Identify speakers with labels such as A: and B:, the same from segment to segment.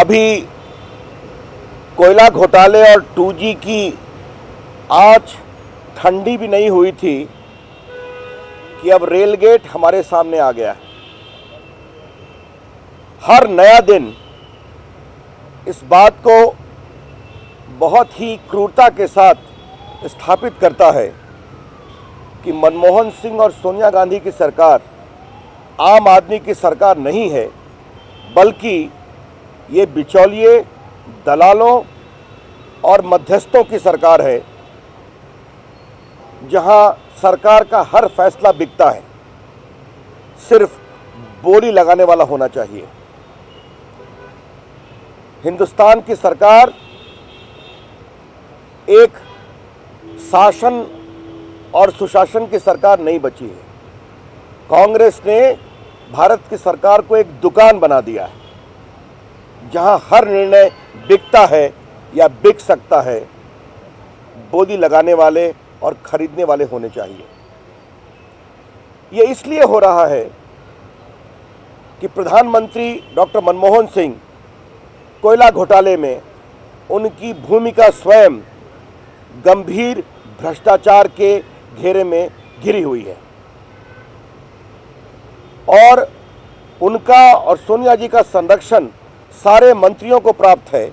A: अभी कोयला घोटाले और 2G की आँच ठंडी भी नहीं हुई थी कि अब रेल गेट हमारे सामने आ गया है। हर नया दिन इस बात को बहुत ही क्रूरता के साथ स्थापित करता है कि मनमोहन सिंह और सोनिया गांधी की सरकार आम आदमी की सरकार नहीं है, बल्कि ये बिचौलिए, दलालों और मध्यस्थों की सरकार है, जहां सरकार का हर फैसला बिकता है। सिर्फ बोली लगाने वाला होना चाहिए। हिंदुस्तान की सरकार एक शासन और सुशासन की सरकार नहीं बची है। कांग्रेस ने भारत की सरकार को एक दुकान बना दिया है, जहां हर निर्णय बिकता है या बिक सकता है। बोली लगाने वाले और खरीदने वाले होने चाहिए। ये इसलिए हो रहा है कि प्रधानमंत्री डॉक्टर मनमोहन सिंह कोयला घोटाले में उनकी भूमिका स्वयं गंभीर भ्रष्टाचार के घेरे में घिरी हुई है और उनका और सोनिया जी का संरक्षण सारे मंत्रियों को प्राप्त है।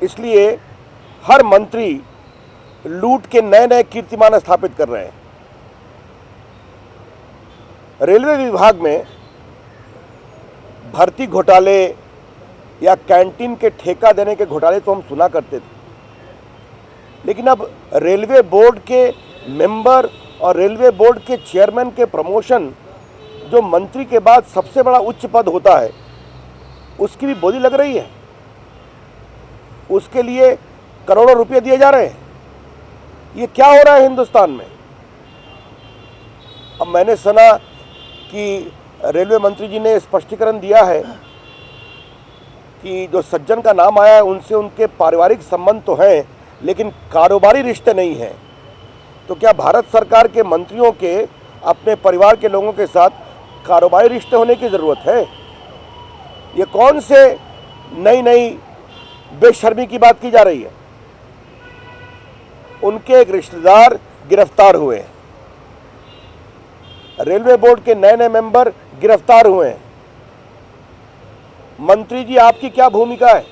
A: इसलिए हर मंत्री लूट के नए नए कीर्तिमान स्थापित कर रहे हैं। रेलवे विभाग में भर्ती घोटाले या कैंटीन के ठेका देने के घोटाले तो हम सुना करते थे, लेकिन अब रेलवे बोर्ड के मेंबर और रेलवे बोर्ड के चेयरमैन के प्रमोशन, जो मंत्री के बाद सबसे बड़ा उच्च पद होता है, उसकी भी बोली लग रही है। उसके लिए करोड़ों रुपए दिए जा रहे हैं। ये क्या हो रहा है हिंदुस्तान में? अब मैंने सुना कि रेलवे मंत्री जी ने स्पष्टीकरण दिया है कि जो सज्जन का नाम आया है उनसे उनके पारिवारिक संबंध तो हैं, लेकिन कारोबारी रिश्ते नहीं हैं। तो क्या भारत सरकार के मंत्रियों के अपने परिवार के लोगों के साथ कारोबारी रिश्ते होने की ज़रूरत है? ये कौन से नई नई बेशर्मी की बात की जा रही है? उनके एक रिश्तेदार गिरफ्तार हुए हैं, रेलवे बोर्ड के नए नए मेंबर गिरफ्तार हुए हैं। मंत्री जी, आपकी क्या भूमिका है?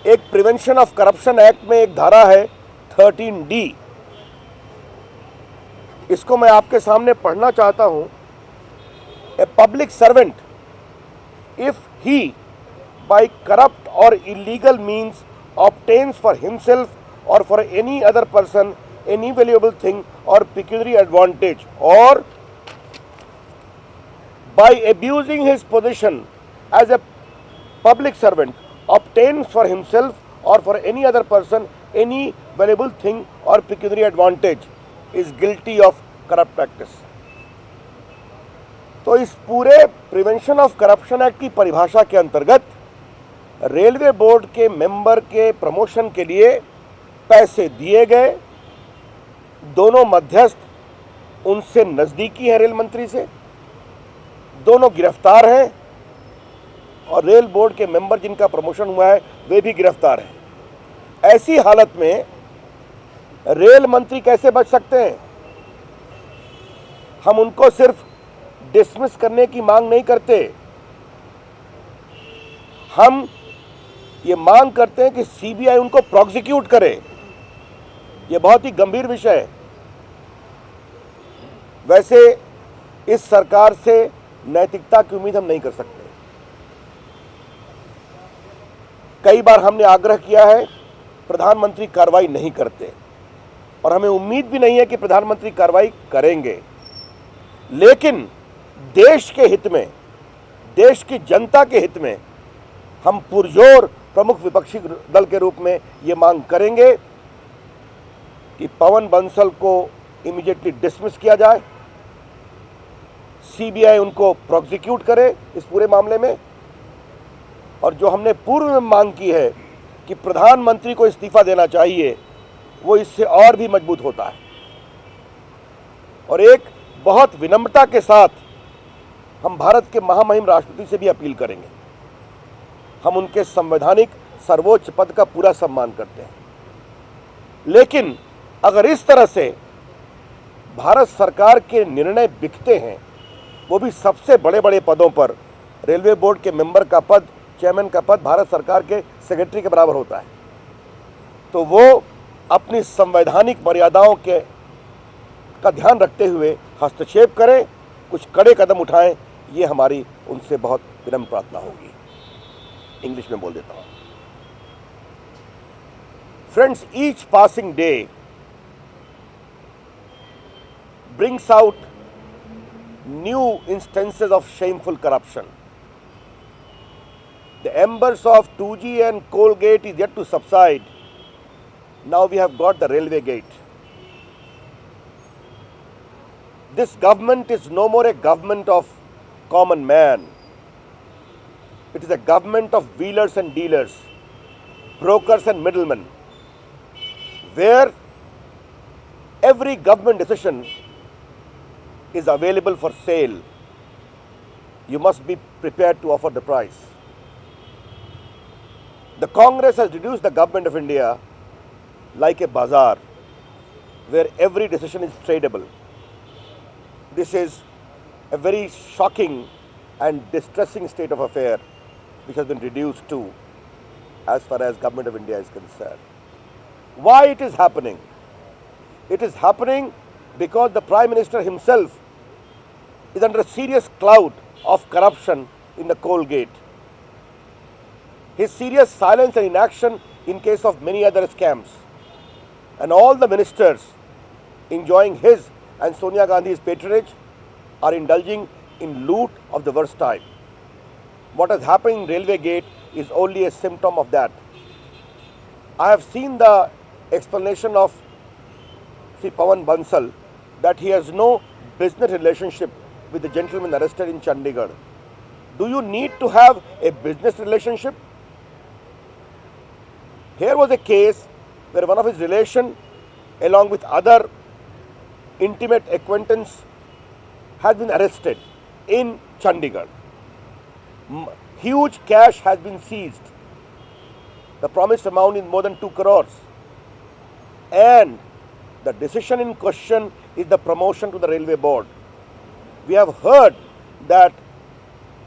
A: एक प्रिवेंशन ऑफ करप्शन एक्ट में एक धारा है 13D, इसको मैं आपके सामने पढ़ना चाहता हूं। A public servant, if he by corrupt और illegal means obtains for himself or for any other person any valuable thing or pecuniary advantage, or by abusing his position as a public servant obtains for himself or for any other person any valuable thing or pecuniary advantage, is guilty of corrupt practice। तो इस पूरे prevention of corruption act की परिभाषा के अंतर्गत railway board के member के promotion के लिए पैसे दिए गए। दोनों मध्यस्थ उनसे नज़दीकी हैं, रेल मंत्री से, दोनों गिरफ्तार हैं और रेल बोर्ड के मेंबर जिनका प्रमोशन हुआ है वे भी गिरफ्तार हैं। ऐसी हालत में रेल मंत्री कैसे बच सकते हैं? हम उनको सिर्फ डिसमिस करने की मांग नहीं करते, हम ये मांग करते हैं कि सीबीआई उनको प्रोसिक्यूट करे। ये बहुत ही गंभीर विषय है। वैसे इस सरकार से नैतिकता की उम्मीद हम नहीं कर सकते। कई बार हमने आग्रह किया है, प्रधानमंत्री कार्रवाई नहीं करते और हमें उम्मीद भी नहीं है कि प्रधानमंत्री कार्रवाई करेंगे। लेकिन देश के हित में, देश की जनता के हित में हम पुरजोर प्रमुख विपक्षी दल के रूप में ये मांग करेंगे कि पवन बंसल को इमीडिएटली डिसमिस किया जाए, सीबीआई उनको प्रोसिक्यूट करे इस पूरे मामले में, और जो हमने पूर्व में मांग की है कि प्रधानमंत्री को इस्तीफा देना चाहिए, वो इससे और भी मजबूत होता है। और एक बहुत विनम्रता के साथ हम भारत के महामहिम राष्ट्रपति से भी अपील करेंगे। हम उनके संवैधानिक सर्वोच्च पद का पूरा सम्मान करते हैं, लेकिन अगर इस तरह से भारत सरकार के निर्णय बिकते हैं, वो भी सबसे बड़े बड़े पदों पर, रेलवे बोर्ड के मेंबर का पद, चेयरमैन का पद भारत सरकार के सेक्रेटरी के बराबर होता है, तो वो अपनी संवैधानिक मर्यादाओं के का ध्यान रखते हुए हस्तक्षेप करें, कुछ कड़े कदम उठाएं। ये हमारी उनसे बहुत विनम्र प्रार्थना होगी। इंग्लिश में बोल देता हूं। Friends, each passing day brings out new instances of shameful corruption. The embers of 2G and Colgate is yet to subside. Now we have got the railway gate. This government is no more a government of common man. It is a government of wheelers and dealers, brokers and middlemen, where every government decision is available for sale. You must be prepared to offer the price. The Congress has reduced the government of India like a bazaar where every decision is tradable. This is a very shocking and distressing state of affair which has been reduced to as far as government of India is concerned. Why it is happening? It is happening because the Prime Minister himself is under a serious cloud of corruption in the Colgate. His serious silence and inaction in case of many other scams, and all the ministers enjoying his and Sonia Gandhi's patronage are indulging in loot of the worst type. What has happened in Railway Gate is only a symptom of that. I have seen the explanation of Sri Pawan Bansal that he has no business relationship with the gentleman arrested in Chandigarh. Do you need to have a business relationship? Here was a case where one of his relation, along with other intimate acquaintance, has been arrested in Chandigarh. Huge cash has been seized. The promised amount is more than 2 crores. And the decision in question is the promotion to the railway board. We have heard that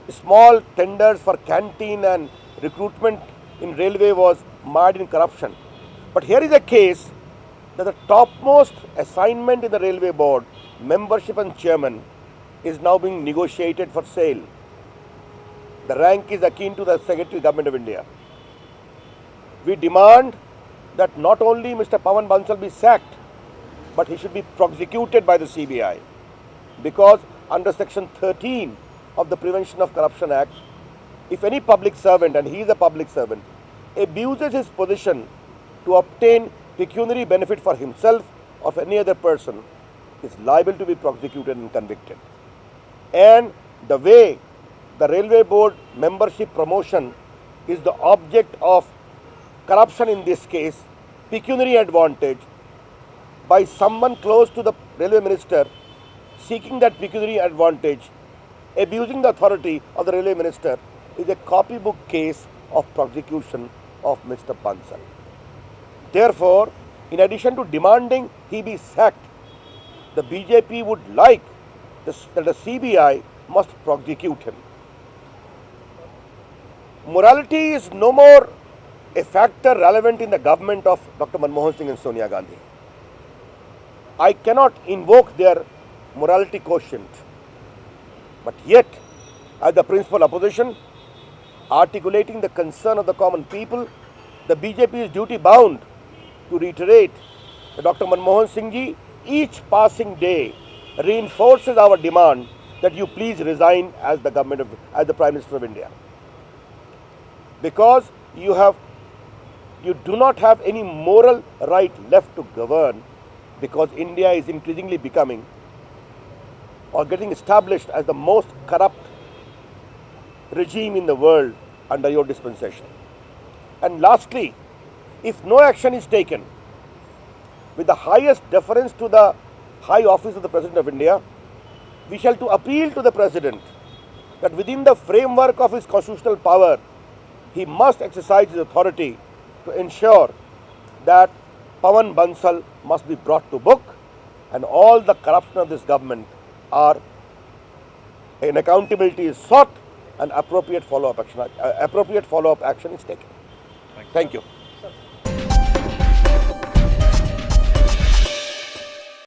A: small tenders for canteen and recruitment in railway was mired in corruption. But here is a case that the topmost assignment in the railway board, membership and chairman, is now being negotiated for sale. The rank is akin to the Secretary Government of India. We demand that not only Mr. Pawan Bansal be sacked, but he should be prosecuted by the CBI, because under section 13 of the Prevention of Corruption Act, if any public servant, and he is a public servant, abuses his position to obtain pecuniary benefit for himself or for any other person, is liable to be prosecuted and convicted. And the way the railway board membership promotion is the object of corruption in this case, pecuniary advantage by someone close to the railway minister seeking that pecuniary advantage, abusing the authority of the railway minister, is a copybook case of prosecution of Mr. Bansal. Therefore, in addition to demanding he be sacked, the BJP would like that the CBI must prosecute him. Morality is no more a factor relevant in the government of Dr. Manmohan Singh and Sonia Gandhi. I cannot invoke their morality quotient. But yet, as the principal opposition, articulating the concern of the common people, the BJP is duty bound to reiterate that Dr. Manmohan Singh ji, each passing day reinforces our demand that you please resign as the Prime Minister of India, because you do not have any moral right left to govern, because India is increasingly becoming or getting established as the most corrupt regime in the world under your dispensation. And lastly, if no action is taken with the highest deference to the high office of the President of India, we shall to appeal to the President that within the framework of his constitutional power, he must exercise his authority to ensure that Pawan Bansal must be brought to book and all the corruption of this government are an accountability is sought and appropriate follow-up action is taken. Thank you.